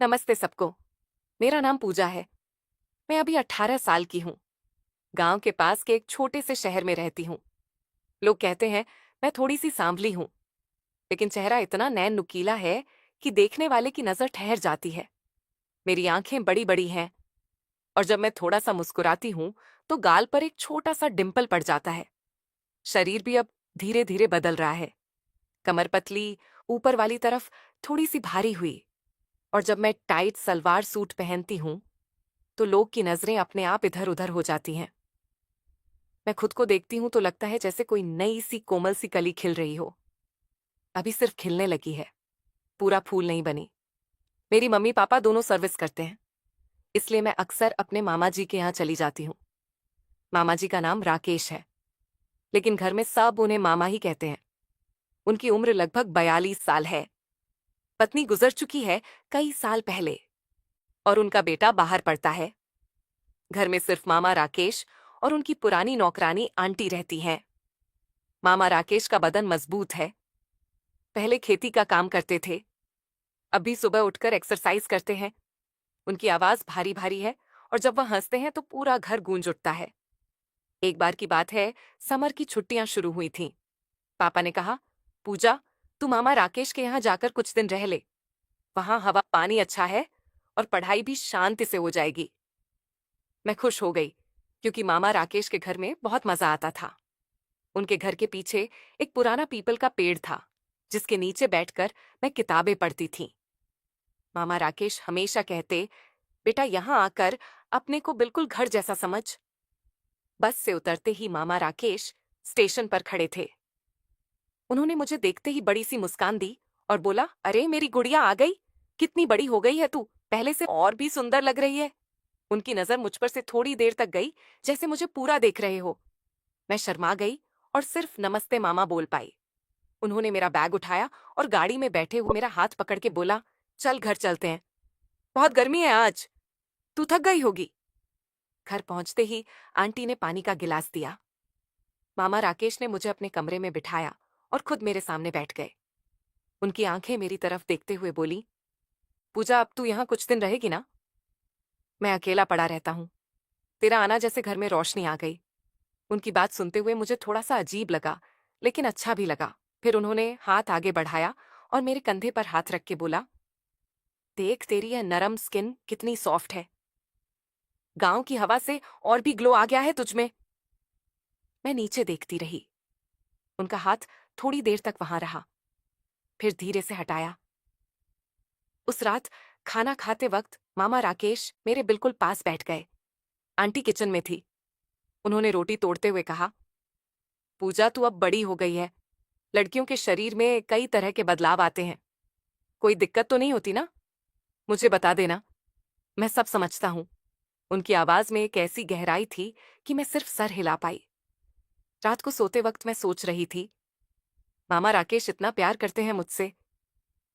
नमस्ते सबको। मेरा नाम पूजा है। मैं अभी 18 साल की हूँ। गांव के पास के एक छोटे से शहर में रहती हूँ। लोग कहते हैं मैं थोड़ी सी सांवली हूँ, लेकिन चेहरा इतना नैन नुकीला है कि देखने वाले की नजर ठहर जाती है। मेरी आंखें बड़ी बड़ी हैं और जब मैं थोड़ा सा मुस्कुराती हूँ तो गाल पर एक छोटा सा डिंपल पड़ जाता है। शरीर भी अब धीरे धीरे बदल रहा है। कमर पतली, ऊपर वाली तरफ थोड़ी सी भारी हुई, और जब मैं टाइट सलवार सूट पहनती हूँ तो लोग की नजरें अपने आप इधर उधर हो जाती हैं। मैं खुद को देखती हूं तो लगता है जैसे कोई नई सी कोमल सी कली खिल रही हो। अभी सिर्फ खिलने लगी है, पूरा फूल नहीं बनी। मेरी मम्मी पापा दोनों सर्विस करते हैं, इसलिए मैं अक्सर अपने मामा जी के यहाँ चली जाती हूँ। मामा जी का नाम राकेश है, लेकिन घर में सब उन्हें मामा ही कहते हैं। उनकी उम्र लगभग 42 साल है। पत्नी गुजर चुकी है कई साल पहले, और उनका बेटा बाहर पढ़ता है। घर में सिर्फ मामा राकेश और उनकी पुरानी नौकरानी आंटी रहती हैं। मामा राकेश का बदन मजबूत है। पहले खेती का काम करते थे, अभी सुबह उठकर एक्सरसाइज करते हैं। उनकी आवाज भारी भारी है, और जब वह हंसते हैं तो पूरा घर गूंज उठता है। एक बार की बात है, समर की छुट्टियां शुरू हुई थीं। पापा ने कहा, पूजा, तू मामा राकेश के यहाँ जाकर कुछ दिन रह ले। वहां हवा पानी अच्छा है और पढ़ाई भी शांति से हो जाएगी। मैं खुश हो गई, क्योंकि मामा राकेश के घर में बहुत मजा आता था। उनके घर के पीछे एक पुराना पीपल का पेड़ था, जिसके नीचे बैठकर मैं किताबें पढ़ती थी। मामा राकेश हमेशा कहते, बेटा यहां आकर अपने को बिल्कुल घर जैसा समझ। बस से उतरते ही मामा राकेश स्टेशन पर खड़े थे। उन्होंने मुझे देखते ही बड़ी सी मुस्कान दी और बोला, अरे मेरी गुड़िया आ गई। कितनी बड़ी हो गई है तू, पहले से और भी सुंदर लग रही है। उनकी नजर मुझ पर से थोड़ी देर तक गई, जैसे मुझे पूरा देख रहे हो। मैं शर्मा गई और सिर्फ नमस्ते मामा बोल पाई। उन्होंने मेरा बैग उठाया और गाड़ी में बैठे हुए मेरा हाथ पकड़ के बोला, चल घर चलते हैं, बहुत गर्मी है आज, तू थक गई होगी। घर पहुंचते ही आंटी ने पानी का गिलास दिया। मामा राकेश ने मुझे अपने कमरे में बिठाया और खुद मेरे सामने बैठ गए। उनकी आंखें मेरी तरफ देखते हुए बोली, पूजा, अब तू यहाँ कुछ दिन रहेगी ना? मैं अकेला पड़ा रहता हूँ, तेरा आना जैसे घर में रोशनी आ गई। उनकी बात सुनते हुए मुझे थोड़ा सा अजीब लगा, लेकिन अच्छा भी लगा। फिर उन्होंने हाथ आगे बढ़ाया और मेरे कंधे पर हाथ रख के बोला, देख तेरी यह नरम स्किन कितनी सॉफ्ट है। गांव की हवा से और भी ग्लो आ गया है तुझमें। मैं नीचे देखती रही। उनका हाथ थोड़ी देर तक वहां रहा, फिर धीरे से हटाया। उस रात खाना खाते वक्त मामा राकेश मेरे बिल्कुल पास बैठ गए। आंटी किचन में थी। उन्होंने रोटी तोड़ते हुए कहा, पूजा, तू अब बड़ी हो गई है। लड़कियों के शरीर में कई तरह के बदलाव आते हैं। कोई दिक्कत तो नहीं होती ना? मुझे बता देना, मैं सब समझता हूं। उनकी आवाज में एक ऐसी गहराई थी कि मैं सिर्फ सर हिला पाई। रात को सोते वक्त मैं सोच रही थी, मामा राकेश इतना प्यार करते हैं मुझसे,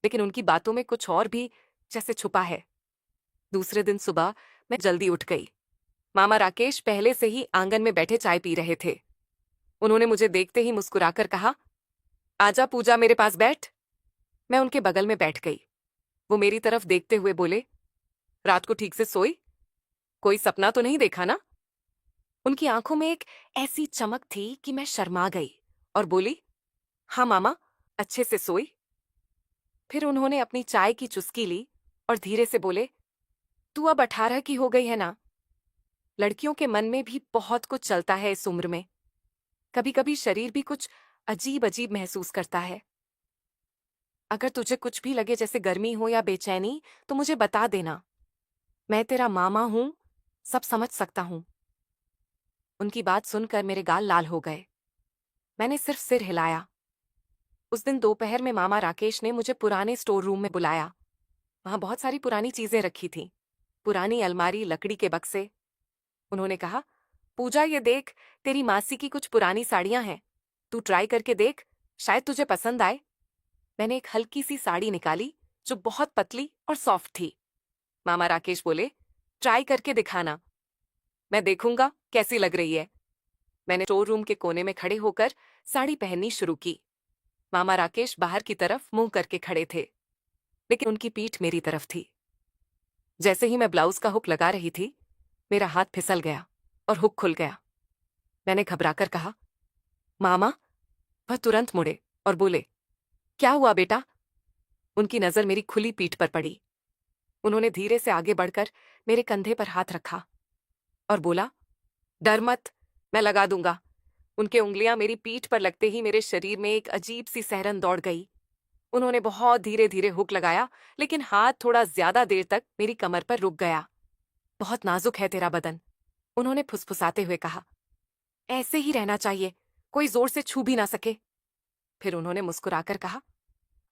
लेकिन उनकी बातों में कुछ और भी जैसे छुपा है। दूसरे दिन सुबह मैं जल्दी उठ गई। मामा राकेश पहले से ही आंगन में बैठे चाय पी रहे थे। उन्होंने मुझे देखते ही मुस्कुराकर कहा, आजा पूजा, मेरे पास बैठ। मैं उनके बगल में बैठ गई। वो मेरी तरफ देखते हुए बोले, रात को ठीक से सोई? कोई सपना तो नहीं देखा ना? उनकी आंखों में एक ऐसी चमक थी कि मैं शर्मा गई और बोली, हाँ मामा, अच्छे से सोई। फिर उन्होंने अपनी चाय की चुस्की ली और धीरे से बोले, तू अब 18 की हो गई है ना? लड़कियों के मन में भी बहुत कुछ चलता है इस उम्र में। कभी कभी शरीर भी कुछ अजीब अजीब महसूस करता है। अगर तुझे कुछ भी लगे, जैसे गर्मी हो या बेचैनी, तो मुझे बता देना। मैं तेरा मामा हूं, सब समझ सकता हूं। उनकी बात सुनकर मेरे गाल लाल हो गए। मैंने सिर्फ सिर हिलाया। उस दिन दोपहर में मामा राकेश ने मुझे पुराने स्टोर रूम में बुलाया। वहां बहुत सारी पुरानी चीजें रखी थीं, पुरानी अलमारी, लकड़ी के बक्से। उन्होंने कहा, पूजा, ये देख, तेरी मासी की कुछ पुरानी साड़ियां हैं, तू ट्राई करके देख, शायद तुझे पसंद आए। मैंने एक हल्की सी साड़ी निकाली जो बहुत पतली और सॉफ्ट थी। मामा राकेश बोले, ट्राई करके दिखाना। मैं देखूंगा कैसी लग रही है। मैंने स्टोर रूम के कोने में खड़े होकर साड़ी पहननी शुरू की। मामा राकेश बाहर की तरफ मुंह करके खड़े थे, लेकिन उनकी पीठ मेरी तरफ थी। जैसे ही मैं ब्लाउज का हुक लगा रही थी, मेरा हाथ फिसल गया और हुक खुल गया। मैंने घबराकर कहा, मामा। वह तुरंत मुड़े और बोले, क्या हुआ बेटा? उनकी नजर मेरी खुली पीठ पर पड़ी। उन्होंने धीरे से आगे बढ़कर मेरे कंधे पर हाथ रखा और बोला, डर मत, मैं लगा दूंगा। उनकी उंगलियां मेरी पीठ पर लगते ही मेरे शरीर में एक अजीब सी सहरन दौड़ गई। उन्होंने बहुत धीरे धीरे हुक लगाया, लेकिन हाथ थोड़ा ज्यादा देर तक मेरी कमर पर रुक गया। बहुत नाजुक है तेरा बदन, उन्होंने फुसफुसाते हुए कहा। ऐसे ही रहना चाहिए, कोई जोर से छू भी ना सके। फिर उन्होंने मुस्कुराकर कहा,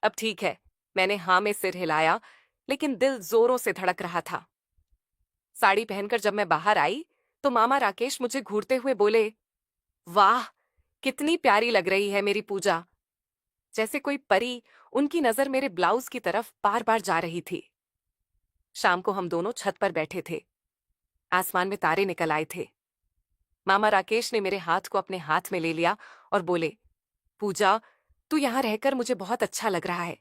अब ठीक है। मैंने हाँ में सिर हिलाया, लेकिन दिल जोरों से धड़क रहा था। साड़ी पहनकर जब मैं बाहर आई, तो मामा राकेश मुझे घूरते हुए बोले, वाह, कितनी प्यारी लग रही है मेरी पूजा। जैसे कोई परी उनकी नजर मेरे ब्लाउज की तरफ बार बार जा रही थी। शाम को हम दोनों छत पर बैठे थे। आसमान में तारे निकल आए थे। मामा राकेश ने मेरे हाथ को अपने हाथ में ले लिया और बोले, पूजा, तू यहां रहकर मुझे बहुत अच्छा लग रहा है।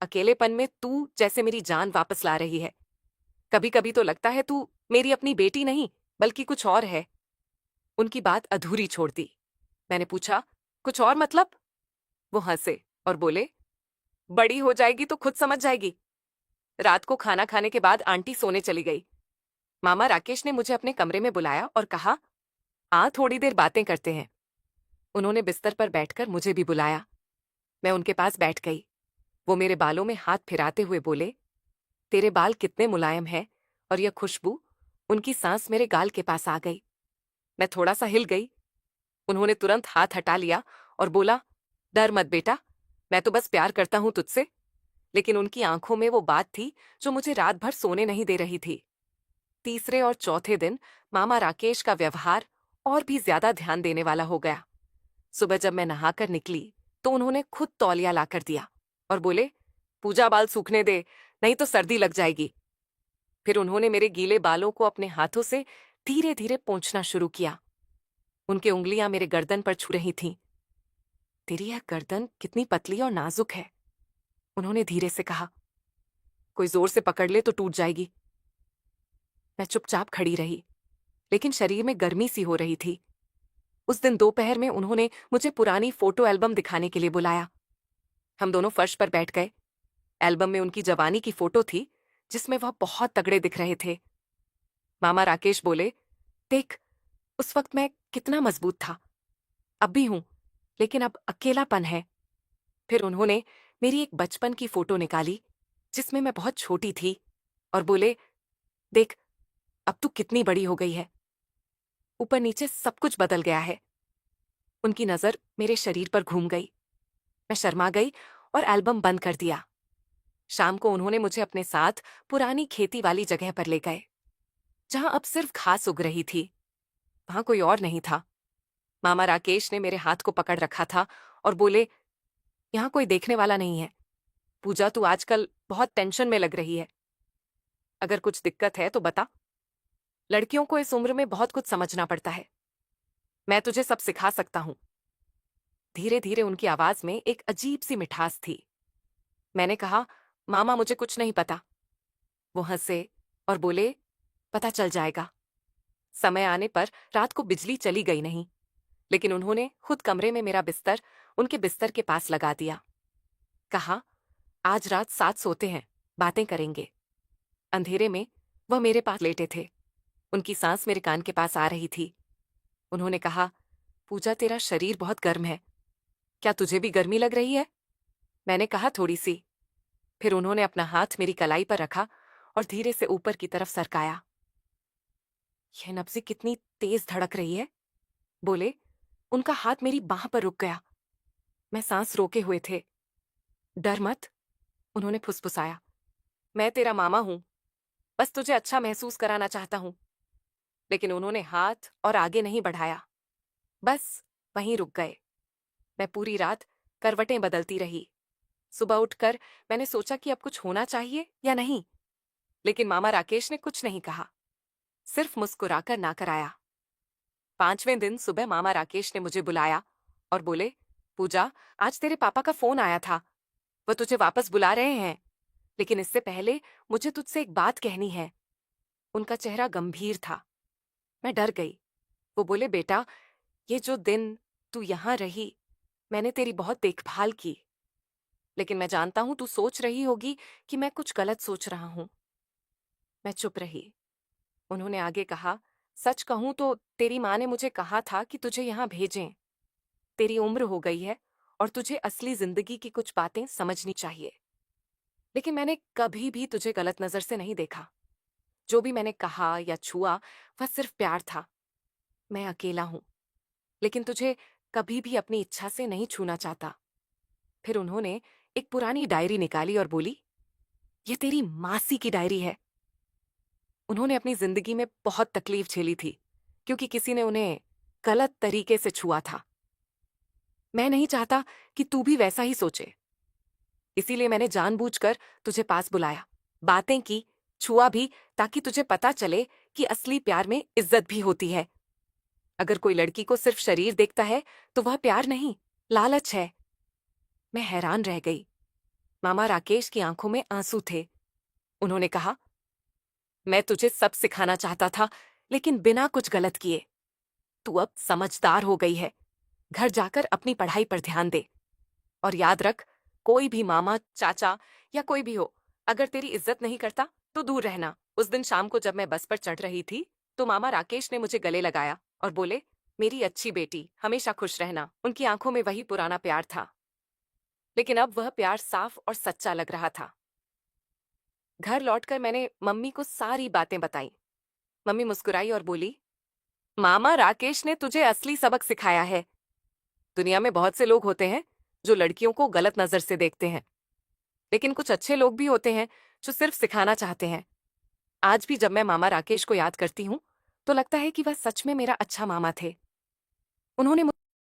अकेलेपन में तू जैसे मेरी जान वापस ला रही है। कभी कभी तो लगता है तू मेरी अपनी बेटी नहीं, बल्कि कुछ और है। उनकी बात अधूरी छोड़ दी। मैंने पूछा, कुछ और मतलब? वो हंसे और बोले, बड़ी हो जाएगी तो खुद समझ जाएगी। रात को खाना खाने के बाद आंटी सोने चली गई। मामा राकेश ने मुझे अपने कमरे में बुलाया और कहा, आ थोड़ी देर बातें करते हैं। उन्होंने बिस्तर पर बैठकर मुझे भी बुलाया। मैं उनके पास बैठ गई। वो मेरे बालों में हाथ फिराते हुए बोले, तेरे बाल कितने मुलायम हैं, और यह खुशबू। उनकी सांस मेरे गाल के पास आ गई। मैं थोड़ा सा हिल गई। उन्होंने तुरंत हाथ हटा लिया और बोला, डर मत बेटा, मैं तो बस प्यार करता हूं तुझसे। लेकिन उनकी आंखों में वो बात थी जो मुझे रात भर सोने नहीं दे रही थी। तीसरे और चौथे दिन मामा राकेश का व्यवहार और भी ज्यादा ध्यान देने वाला हो गया। सुबह जब मैं नहाकर निकली, तो उन्होंने खुद तौलिया लाकर दिया और बोले, पूजा, बाल सूखने दे, नहीं तो सर्दी लग जाएगी। फिर उन्होंने मेरे गीले बालों को अपने हाथों से धीरे धीरे पोंछना शुरू किया। उनकी उंगलियां मेरे गर्दन पर छू रही थीं। तेरी यह गर्दन कितनी पतली और नाजुक है, उन्होंने धीरे से कहा। कोई जोर से पकड़ ले तो टूट जाएगी। मैं चुपचाप खड़ी रही, लेकिन शरीर में गर्मी सी हो रही थी। उस दिन दोपहर में उन्होंने मुझे पुरानी फोटो एल्बम दिखाने के लिए बुलाया। हम दोनों फर्श पर बैठ गए। एल्बम में उनकी जवानी की फोटो थी, जिसमें वह बहुत तगड़े दिख रहे थे। मामा राकेश बोले, देख, उस वक्त मैं कितना मजबूत था। अब भी हूं, लेकिन अब अकेलापन है। फिर उन्होंने मेरी एक बचपन की फोटो निकाली, जिसमें मैं बहुत छोटी थी, और बोले, देख, अब तू कितनी बड़ी हो गई है। ऊपर नीचे सब कुछ बदल गया है। उनकी नजर मेरे शरीर पर घूम गई। मैं शर्मा गई और एल्बम बंद कर दिया। शाम को उन्होंने मुझे अपने साथ पुरानी खेती वाली जगह पर ले गए, जहां अब सिर्फ घास उग रही थी। वहां कोई और नहीं था। मामा राकेश ने मेरे हाथ को पकड़ रखा था और बोले, यहां कोई देखने वाला नहीं है। पूजा, तू आजकल बहुत टेंशन में लग रही है। अगर कुछ दिक्कत है तो बता। लड़कियों को इस उम्र में बहुत कुछ समझना पड़ता है। मैं तुझे सब सिखा सकता हूं। धीरे धीरे उनकी आवाज में एक अजीब सी मिठास थी। मैंने कहा, मामा, मुझे कुछ नहीं पता। वो हंसे और बोले, पता चल जाएगा। समय आने पर रात को बिजली चली गई नहीं, लेकिन उन्होंने खुद कमरे में मेरा बिस्तर उनके बिस्तर के पास लगा दिया। कहा, आज रात साथ सोते हैं, बातें करेंगे। अंधेरे में वह मेरे पास लेटे थे। उनकी सांस मेरे कान के पास आ रही थी। उन्होंने कहा, पूजा, तेरा शरीर बहुत गर्म है। क्या तुझे भी गर्मी लग रही है? मैंने कहा, थोड़ी सी। फिर उन्होंने अपना हाथ मेरी कलाई पर रखा और धीरे से ऊपर की तरफ सरकाया। यह नब्ज़ें कितनी तेज धड़क रही है, बोले। उनका हाथ मेरी बाह पर रुक गया। मैं सांस रोके हुए थे। डर मत, उन्होंने फुसफुसाया। मैं तेरा मामा हूं, बस तुझे अच्छा महसूस कराना चाहता हूं। लेकिन उन्होंने हाथ और आगे नहीं बढ़ाया, बस वहीं रुक गए। मैं पूरी रात करवटें बदलती रही। सुबह उठकर मैंने सोचा कि अब कुछ होना चाहिए या नहीं, लेकिन मामा राकेश ने कुछ नहीं कहा, सिर्फ मुस्कुराकर ना कराया। 5वें दिन सुबह मामा राकेश ने मुझे बुलाया और बोले, पूजा, आज तेरे पापा का फोन आया था। वह तुझे वापस बुला रहे हैं। लेकिन इससे पहले मुझे तुझसे एक बात कहनी है। उनका चेहरा गंभीर था। मैं डर गई। वो बोले, बेटा, ये जो दिन तू यहाँ रही, मैंने तेरी बहुत देखभाल की, लेकिन मैं जानता हूं तू सोच रही होगी कि मैं कुछ गलत सोच रहा हूं। मैं चुप रही। उन्होंने आगे कहा, सच कहूं तो तेरी माँ ने मुझे कहा था कि तुझे यहाँ भेजें। तेरी उम्र हो गई है और तुझे असली जिंदगी की कुछ बातें समझनी चाहिए। लेकिन मैंने कभी भी तुझे गलत नजर से नहीं देखा। जो भी मैंने कहा या छुआ वह सिर्फ प्यार था। मैं अकेला हूं, लेकिन तुझे कभी भी अपनी इच्छा से नहीं छूना चाहता। फिर उन्होंने एक पुरानी डायरी निकाली और बोली, ये तेरी मासी की डायरी है। उन्होंने अपनी जिंदगी में बहुत तकलीफ झेली थी, क्योंकि किसी ने उन्हें गलत तरीके से छुआ था। मैं नहीं चाहता कि तू भी वैसा ही सोचे, इसीलिए मैंने जानबूझकर तुझे पास बुलाया, बातें की, छुआ भी, ताकि तुझे पता चले कि असली प्यार में इज्जत भी होती है। अगर कोई लड़की को सिर्फ शरीर देखता है तो वह प्यार नहीं, लालच है। मैं हैरान रह गई। मामा राकेश की आंखों में आंसू थे। उन्होंने कहा, मैं तुझे सब सिखाना चाहता था, लेकिन बिना कुछ गलत किए। तू अब समझदार हो गई है। घर जाकर अपनी पढ़ाई पर ध्यान दे। और याद रख, कोई भी मामा, चाचा या कोई भी हो, अगर तेरी इज्जत नहीं करता तो दूर रहना। उस दिन शाम को जब मैं बस पर चढ़ रही थी तो मामा राकेश ने मुझे गले लगाया और बोले, मेरी अच्छी बेटी, हमेशा खुश रहना। उनकी आंखों में वही पुराना प्यार था, लेकिन अब वह प्यार साफ और सच्चा लग रहा था। घर लौटकर मैंने मम्मी को सारी बातें बताई। मम्मी मुस्कुराई और बोली, मामा राकेश ने तुझे असली सबक सिखाया है। दुनिया में बहुत से लोग होते हैं जो लड़कियों को गलत नजर से देखते हैं, लेकिन कुछ अच्छे लोग भी होते हैं जो सिर्फ सिखाना चाहते हैं। आज भी जब मैं मामा राकेश को याद करती हूँ तो लगता है कि वह सच में मेरा अच्छा मामा थे। उन्होंने